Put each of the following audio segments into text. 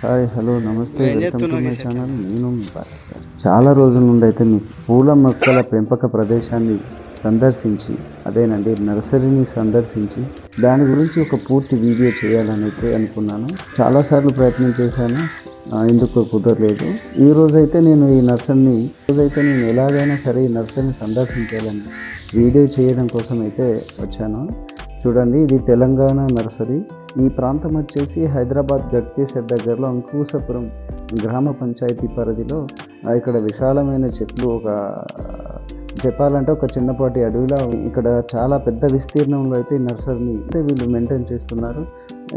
Hi hello నమస్తే నువ్వేం welcome to చేస్తున్నావు మై కిషోర్? ఛానల్. నేను మీ భారత్ సార్. చాలా రోజుల నుండి అయితే మీకు పూల మొక్కల పెంపక ప్రదేశాన్ని సందర్శించి అదేనండి నర్సరీని సందర్శించి దాని గురించి ఒక పూర్తి వీడియో చేయాలని అయితే అనుకున్నాను. చాలాసార్లు ప్రయత్నం చేశాను, ఎందుకో కుదరలేదు. ఈ రోజైతే నేను ఎలాగైనా సరే ఈ నర్సరీని సందర్శించాలని వీడియో చేయడం కోసం అయితే వచ్చాను. చూడండి, ఇది తెలంగాణ నర్సరీ. ఈ ప్రాంతం వచ్చేసి హైదరాబాద్ గట్కేసర్ దగ్గరలో అంకుశాపురం గ్రామ పంచాయతీ పరిధిలో ఇక్కడ విశాలమైన చెట్లు, చెప్పాలంటే ఒక చిన్నపాటి అడవిలా ఇక్కడ చాలా పెద్ద విస్తీర్ణంలో అయితే ఈ నర్సరీని అయితే వీళ్ళు మెయింటైన్ చేస్తున్నారు.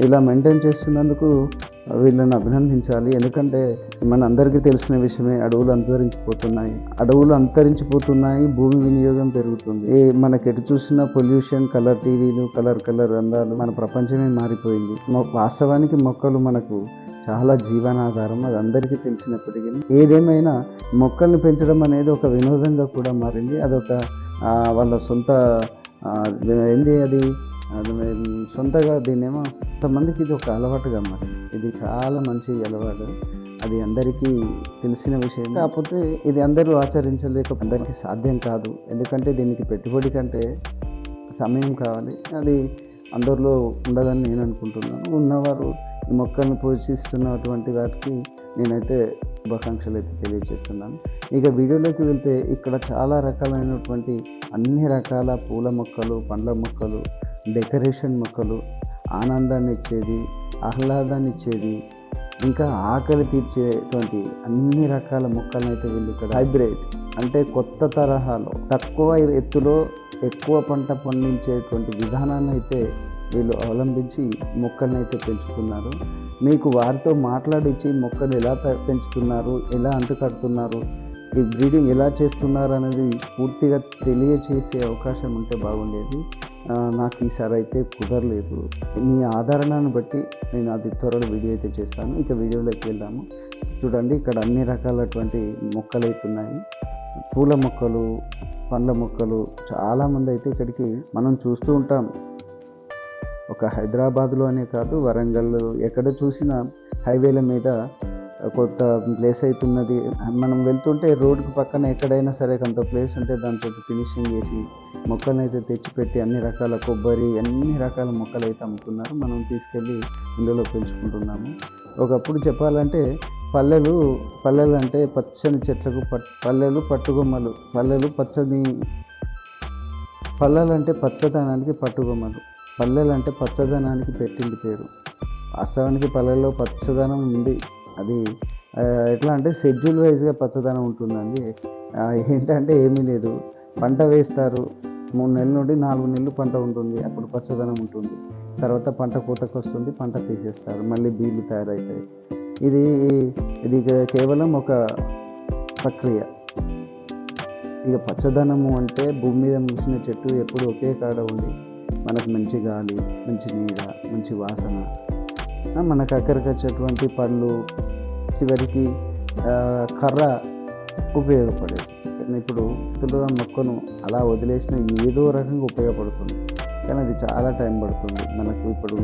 ఇలా మెయింటైన్ చేస్తున్నందుకు వీళ్ళని అభినందించాలి. ఎందుకంటే మన అందరికీ తెలిసిన విషయమే, అడవులు అంతరించిపోతున్నాయి, భూమి వినియోగం పెరుగుతుంది. మనకి ఎటు చూసిన పొల్యూషన్, కలర్ టీవీలు, కలర్ అందాలు, మన ప్రపంచమే మారిపోయింది. వాస్తవానికి మొక్కలు మనకు చాలా జీవనాధారం, అది అందరికీ తెలిసినప్పటికీ ఏదేమైనా మొక్కల్ని పెంచడం అనేది ఒక వినోదంగా కూడా మారింది. అదొక వాళ్ళ సొంత సొంతగా దీన్నేమో కొంతమందికి ఇది ఒక అలవాటుగా మారింది. ఇది చాలా మంచి అలవాటు, అది అందరికీ తెలిసిన విషయం. కాకపోతే ఇది అందరూ అందరికీ సాధ్యం కాదు. ఎందుకంటే దీనికి పెట్టుబడి కంటే సమయం కావాలి. అది అందరిలో ఉండదని నేను అనుకుంటున్నాను. ఉన్నవారు ఈ మొక్కలను పోషిస్తున్నటువంటి వారికి నేనైతే శుభాకాంక్షలు అయితే తెలియజేస్తున్నాను. ఇక వీడియోలోకి వెళ్తే ఇక్కడ చాలా రకాలైనటువంటి అన్ని రకాల పూల మొక్కలు, పండ్ల మొక్కలు, డెకరేషన్ మొక్కలు, ఆనందాన్ని ఇచ్చేది, ఆహ్లాదాన్ని ఇచ్చేది, ఇంకా ఆకలి తీర్చేటువంటి అన్ని రకాల మొక్కలను అయితే వీళ్ళు ఇక్కడ హైబ్రిడ్ అంటే కొత్త తరహాలో తక్కువ ఎత్తులో ఎక్కువ పంట పండించేటువంటి విధానాన్ని అయితే వీళ్ళు అవలంబించి మొక్కల్ని అయితే పెంచుతున్నారు. మీకు వారితో మాట్లాడించి మొక్కలు ఎలా పెంచుతున్నారు, ఎలా అంటుకడుతున్నారు, ఈ బ్రీడింగ్ ఎలా చేస్తున్నారు అనేది పూర్తిగా తెలియచేసే అవకాశం ఉంటే బాగుండేది. నాకు ఈసారి అయితే కుదరలేదు. మీ ఆదరణను బట్టి నేను అది త్వరలో వీడియో అయితే చేస్తాను. ఇక వీడియోలోకి వెళ్దాము. చూడండి, ఇక్కడ అన్ని రకాలటువంటి మొక్కలు అయితే ఉన్నాయి. పూల మొక్కలు, పండ్ల మొక్కలు చాలామంది అయితే ఇక్కడికి మనం చూస్తూ ఉంటాం. ఒక హైదరాబాద్లో అనే కాదు, వరంగల్ ఎక్కడ చూసినా హైవేల మీద కొత్త ప్లేస్ అవుతున్నది. మనం వెళ్తుంటే రోడ్డుకి పక్కన ఎక్కడైనా సరే కొంత ప్లేస్ ఉంటే దాంతో ఫినిషింగ్ చేసి మొక్కలను అయితే తెచ్చిపెట్టి అన్ని రకాల కొబ్బరి, అన్ని రకాల మొక్కలు అయితే అమ్ముతున్నారు. మనం తీసుకెళ్ళి ఇందులో పెంచుకుంటున్నాము. ఒకప్పుడు చెప్పాలంటే పల్లెలు అంటే పచ్చని చెట్లకు పట్టుగొమ్మలు, పల్లెలంటే పచ్చదనానికి పట్టుగొమ్మలు, పల్లెలంటే పచ్చదనానికి పెట్టింది పేరు. వాస్తవానికి పల్లెల్లో పచ్చదనం ఉంది. అది ఎట్లా అంటే షెడ్యూల్ వైజ్గా పచ్చదనం ఉంటుందండి. ఏంటంటే ఏమీ లేదు, పంట వేస్తారు, 3 నెలల నుండి 4 నెలలు పంట ఉంటుంది, అప్పుడు పచ్చదనం ఉంటుంది. తర్వాత పంట కోతకు వస్తుంది, పంట తీసేస్తారు, మళ్ళీ బీళ్ళు తయారవుతాయి. ఇది కేవలం ఒక ప్రక్రియ. ఇక పచ్చదనము అంటే భూమి మీద ముగిసిన చెట్టు ఎప్పుడు ఒకే కాడ ఉండి మనకు మంచి గాలి, మంచి నీడ, మంచి వాసన, మనకు అక్కడికి వచ్చేటువంటి పళ్ళు, చివరికి కర్ర ఉపయోగపడేది. ఇప్పుడు మొక్కను అలా వదిలేసిన ఏదో రకంగా ఉపయోగపడుతుంది, కానీ అది చాలా టైం పడుతుంది. మనకిప్పుడు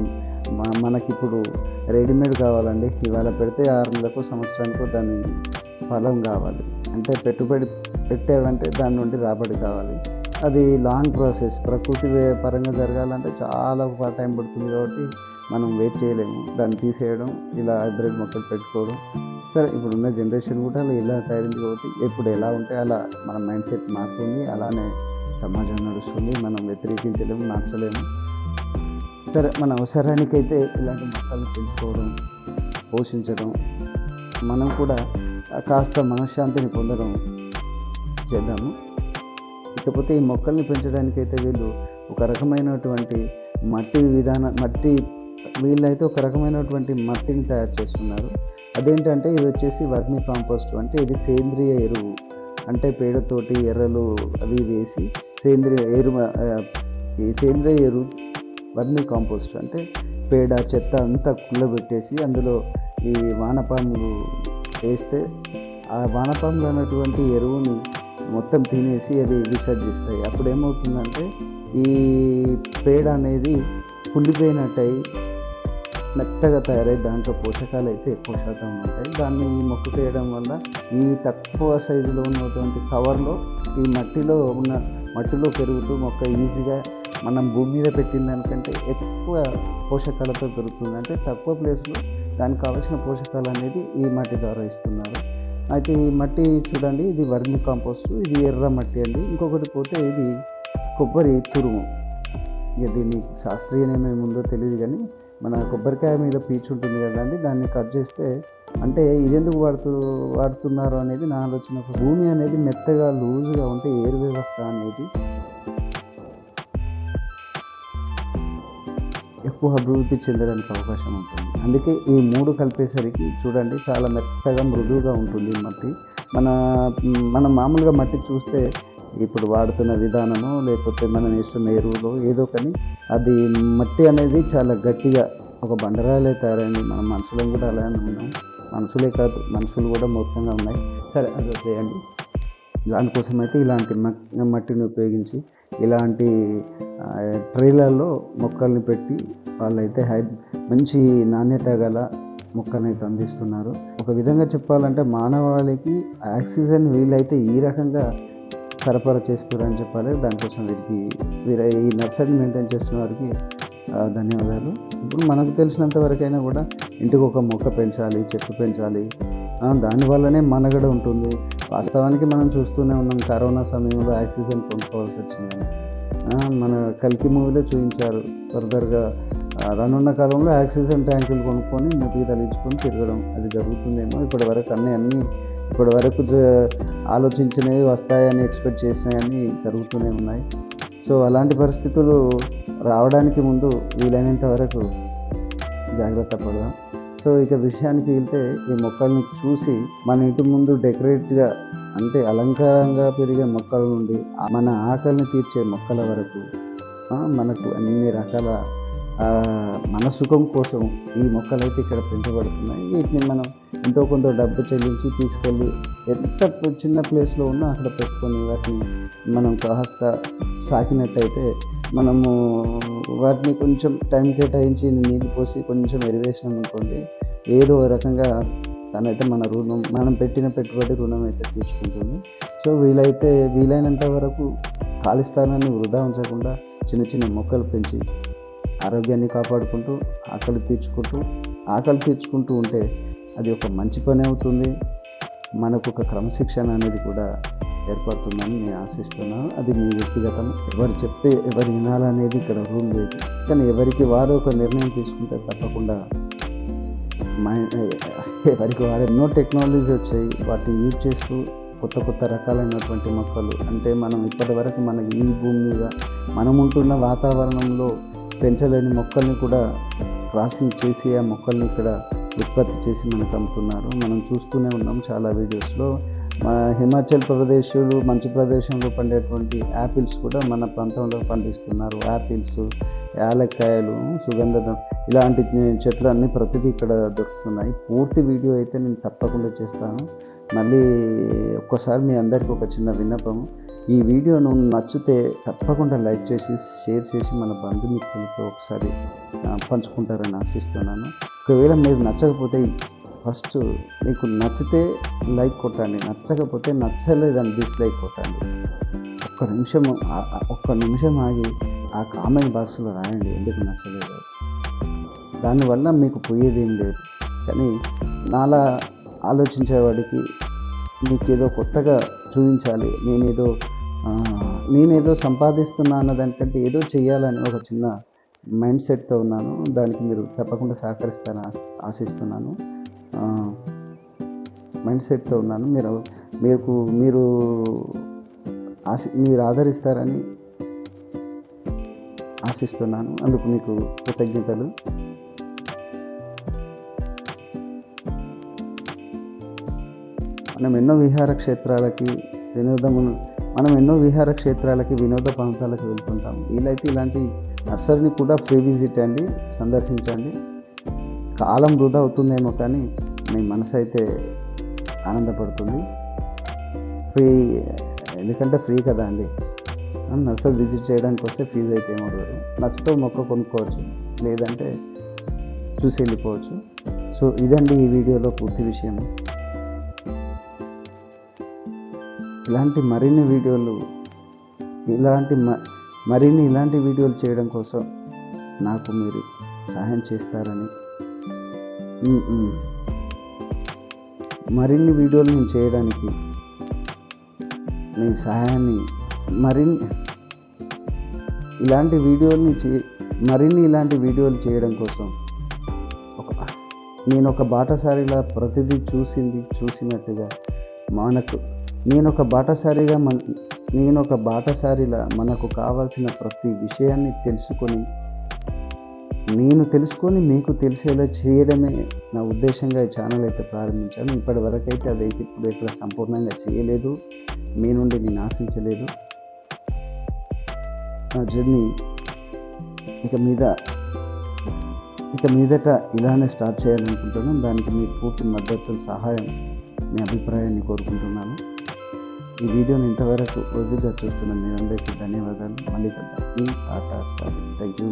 రెడీమేడ్ కావాలండి. ఇవాళ పెడితే 6 నెలలకు, సంవత్సరానికి దాని ఫలం కావాలి. అంటే పెట్టుబడి పెట్టాలంటే దాని నుండి రాబడి కావాలి. అది లాంగ్ ప్రాసెస్. ప్రకృతి పరంగా జరగాలంటే చాలా టైం పడుతుంది. కాబట్టి మనం వెయిట్ చేయలేము. దాన్ని తీసేయడం, ఇలా హైబ్రిడ్ మొక్కలు పెట్టుకోవడం. సరే, ఇప్పుడున్న జనరేషన్ కూడా ఇలా తయారైంది కాబట్టి ఎప్పుడు ఎలా ఉంటే అలా మన మైండ్ సెట్ మారుతుంది. అలానే సమాజం నడుస్తుంది. మనం వ్యతిరేకించలేము, మార్చలేము. సరే, మన అవసరానికైతే ఇలాంటి మొక్కలు పెంచుకోవడం, పోషించడం, మనం కూడా కాస్త మనశ్శాంతిని పొందడం చేద్దాము. ఇకపోతే ఈ మొక్కల్ని పెంచడానికైతే వీళ్ళు ఒక రకమైనటువంటి వీళ్ళైతే ఒక రకమైనటువంటి మట్టిని తయారు చేస్తున్నారు. అదేంటంటే ఇది వచ్చేసి వర్మీ కాంపోస్ట్. అంటే ఇది సేంద్రియ ఎరువు. అంటే పేడతోటి ఎర్రలు అవి వేసి ఈ సేంద్రియ ఎరువు వర్మీ కాంపోస్ట్. అంటే పేడ, చెత్త అంతా కుళ్ళబెట్టేసి అందులో ఈ వానపాములు వేస్తే ఆ వానపాములు అన్నటువంటి ఎరువుని మొత్తం తినేసి అవి విసర్జిస్తాయి. అప్పుడు ఏమవుతుందంటే ఈ పేడ అనేది కుళ్ళిపోయినట్టయి మెత్తగా తయారై దాంట్లో పోషకాలు అయితే ఎక్కువ శాతం ఉంటాయి. దాన్ని ఈ మొక్కకు వేయడం వల్ల ఈ తక్కువ సైజులో ఉన్నటువంటి కవర్లో ఈ మట్టిలో పెరుగుతూ మొక్క ఈజీగా మనం భూమి మీద పెట్టిన దానికంటే ఎక్కువ పోషకాలతో పెరుగుతుంది. అంటే తక్కువ ప్లేస్లో దానికి కావాల్సిన పోషకాలు అనేది ఈ మట్టి ద్వారా ఇస్తున్నారు. అయితే ఈ మట్టి చూడండి, ఇది వర్మి కాంపోస్ట్, ఇది ఎర్ర మట్టి అండి. ఇంకొకటి పోతే ఇది కొబ్బరి తురుము. ఇక దీన్ని శాస్త్రీయ నేమ్ ఏముందో తెలియదు, కానీ మన కొబ్బరికాయ మీద పీచు ఉంటుంది కదండి, దాన్ని కట్ చేస్తే అంటే ఇదెందుకు వాడుతున్నారు అనేది నా ఆలోచన. భూమి అనేది మెత్తగా లూజ్గా ఉంటే ఎయిర్ వ్యవస్థ అనేది ఎక్కువ అభివృద్ధి చెందడానికి అవకాశం ఉంటుంది. అందుకే ఈ 3 కలిపేసరికి చూడండి చాలా మెత్తగా మృదువుగా ఉంటుంది మట్టి. మనం మామూలుగా మట్టి చూస్తే ఇప్పుడు వాడుతున్న విధానము లేకపోతే మనం వేస్తున్న ఎరువులు ఏదో కానీ అది మట్టి అనేది చాలా గట్టిగా ఒక బండరాలే తయారైంది. మన మనుషులను కూడా అలానే ఉన్నాం. మనుషులే కాదు, మనుషులు కూడా మూర్ఖంగా ఉన్నాయి. సరే, అది చేయండి. దానికోసం అయితే ఇలాంటి మట్టిని ఉపయోగించి ఇలాంటి ట్రేలలో మొక్కల్ని పెట్టి వాళ్ళైతే మంచి నాణ్యత గల మొక్కనైతే అందిస్తున్నారు. ఒక విధంగా చెప్పాలంటే మానవాళికి ఆక్సిజన్ వీలైతే ఈ రకంగా సరఫరా చేస్తున్నారని చెప్పాలి. దానికోసం ఈ నర్సరీ మెయింటైన్ చేస్తున్న వారికి ధన్యవాదాలు. ఇప్పుడు మనకు తెలిసినంత వరకైనా కూడా ఇంటికి ఒక మొక్క పెంచాలి, చెట్టు పెంచాలి. దానివల్లనే మనగడ ఉంటుంది. వాస్తవానికి మనం చూస్తూనే ఉన్నాం, కరోనా సమయంలో ఆక్సిజన్ కొనుక్కోవాల్సి వచ్చిందని. మన కల్కి మూవీలో చూపించారు. ఫర్దర్గా రానున్న కాలంలో ఆక్సిజన్ ట్యాంకులు కొనుక్కొని మూతికి తగిలించుకొని తిరగడం అది జరుగుతుందేమో. ఇప్పటి వరకు ఆలోచించినవి వస్తాయని ఎక్స్పెక్ట్ చేసినవన్నీ జరుగుతూనే ఉన్నాయి. సో అలాంటి పరిస్థితులు రావడానికి ముందు వీలైనంత వరకు జాగ్రత్త పడదాం. సో ఇక విషయానికి వెళ్తే, ఈ మొక్కలను చూసి మన ఇంటి ముందు డెకరేట్గా అంటే అలంకారంగా పెరిగే మొక్కల నుండి మన ఆకలిని తీర్చే మొక్కల వరకు మనకు అన్ని రకాల మన సుఖం కోసం ఈ మొక్కలు అయితే ఇక్కడ పెంచబడుతున్నాయి. వీటిని మనం ఎంతో కొంత డబ్బు చెల్లించి తీసుకెళ్ళి ఎంత చిన్న ప్లేస్లో ఉన్నా అక్కడ పెట్టుకొని వాటిని మనం కాస్త సాకినట్టయితే మనము వాటిని కొంచెం టైం కేటాయించి నీళ్ళు పోసి కొంచెం ఎరివేసినాం అనుకోండి, ఏదో రకంగా తనైతే మనం పెట్టిన పెట్టుబడి రుణం అయితే తీర్చుకుంటుంది. సో వీలైనంత వరకు ఖాళీ స్థానాన్ని వృధా ఉంచకుండా చిన్న చిన్న మొక్కలు పెంచి ఆరోగ్యాన్ని కాపాడుకుంటూ ఆకలి తీర్చుకుంటూ ఉంటే అది ఒక మంచి పని అవుతుంది. మనకు ఒక క్రమశిక్షణ అనేది కూడా ఏర్పడుతుందని నేను ఆశిస్తున్నాను. అది మీ వ్యక్తిగతం. ఎవరు వినాలనేది ఇక్కడ రూల్ లేదు. కానీ ఎవరికి వారు ఒక నిర్ణయం తీసుకుంటే తప్పకుండా ఎవరికి వారు ఎన్నో టెక్నాలజీ వచ్చాయి. వాటిని యూజ్ చేస్తూ కొత్త రకాలైనటువంటి మొక్కలు అంటే మనం ఇప్పటి వరకు మనకి ఈ భూమి మీద మనం ఉంటున్న వాతావరణంలో పెంచలేని మొక్కల్ని కూడా క్రాసింగ్ చేసి ఆ మొక్కల్ని ఇక్కడ ఉత్పత్తి చేసి మనకు అమ్ముతున్నారు. మనం చూస్తూనే ఉన్నాం చాలా వీడియోస్లో. హిమాచల్ ప్రదేశ్లో మంచి ప్రదేశంలో పండేటువంటి యాపిల్స్ కూడా మన ప్రాంతంలో పండిస్తున్నారు. యాపిల్స్, యాలక్కాయలు, సుగంధం ఇలాంటి చెట్లు అన్నీ ప్రతిదీ ఇక్కడ దొరుకుతున్నాయి. పూర్తి వీడియో అయితే నేను తప్పకుండా చేస్తాను. మళ్ళీ ఒక్కసారి మీ అందరికీ ఒక చిన్న విన్నపం, ఈ వీడియోను నచ్చితే తప్పకుండా లైక్ చేసి షేర్ చేసి మన బంధుమిత్రులతో ఒకసారి పంచుకుంటారని ఆశిస్తున్నాను. ఒకవేళ మీరు నచ్చకపోతే ఫస్ట్ మీకు నచ్చితే లైక్ కొట్టండి, నచ్చకపోతే నచ్చలేదని డిస్లైక్ కొట్టండి. ఒక్క నిమిషం ఆగి ఆ కామెంట్ బాక్స్లో రాయండి ఎందుకు నచ్చలేదు. దానివల్ల మీకు పోయేదేం లేదు. కానీ నాలా ఆలోచించేవాడికి మీకేదో కొత్తగా చూపించాలి, నేనేదో సంపాదిస్తున్నా అన్న దానికంటే ఏదో చేయాలని ఒక చిన్న మైండ్ సెట్తో ఉన్నాను. దానికి మీరు తప్పకుండా సహకరిస్తారని ఆశిస్తున్నాను. మైండ్ సెట్తో ఉన్నాను. మీరు ఆదరిస్తారని ఆశిస్తున్నాను. అందుకు మీకు కృతజ్ఞతలు. మనం ఎన్నో విహార క్షేత్రాలకి వినోద ప్రాంతాలకు వెళ్తుంటాం. వీలైతే ఇలాంటి నర్సరీని కూడా ఫ్రీ విజిట్ అండి, సందర్శించండి. కాలం వృధా అవుతుందేమో కానీ మీ మనసు అయితే ఆనందపడుతుంది. ఎందుకంటే ఫ్రీ కదా అండి. నర్సరీ విజిట్ చేయడానికి వస్తే ఫీజు అయితే ఏమవుతుంది. నచ్చితే మొక్క కొనుక్కోవచ్చు, లేదంటే చూసి వెళ్ళిపోవచ్చు. సో ఇదండి ఈ వీడియోలో పూర్తి విషయం. ఇలాంటి మరిన్ని వీడియోలు ఇలాంటి వీడియోలు చేయడం కోసం నాకు మీరు సహాయం చేస్తారని, మరిన్ని వీడియోలు నేను చేయడానికి మీ సహాయాన్ని ఇలాంటి వీడియోలు చేయడం కోసం నేను ఒక బాటసారిలా ప్రతిదీ చూసినట్టుగా నేను ఒక బాటసారిలా మనకు కావాల్సిన ప్రతి విషయాన్ని తెలుసుకొని మీకు తెలిసేలా చేయడమే నా ఉద్దేశంగా ఈ ఛానల్ అయితే ప్రారంభించాను. ఇప్పటి వరకు అయితే అదైతే ఇప్పుడు ఎక్కడ సంపూర్ణంగా చేయలేదు, మీ నుండి నేను ఆశించలేదు. నా జర్నీ ఇక మీదట ఇలానే స్టార్ట్ చేయాలనుకుంటున్నాను. దానికి మీ పూర్తి మద్దతు, సహాయం, మీ అభిప్రాయాన్ని కోరుకుంటున్నాను. ఈ వీడియోని ఇంతవరకు ఓపికగా చూస్తున్న మీరందరికీ ధన్యవాదాలు. మళ్ళీ కలుద్దాం. మీ టాటా సార్. Thank you.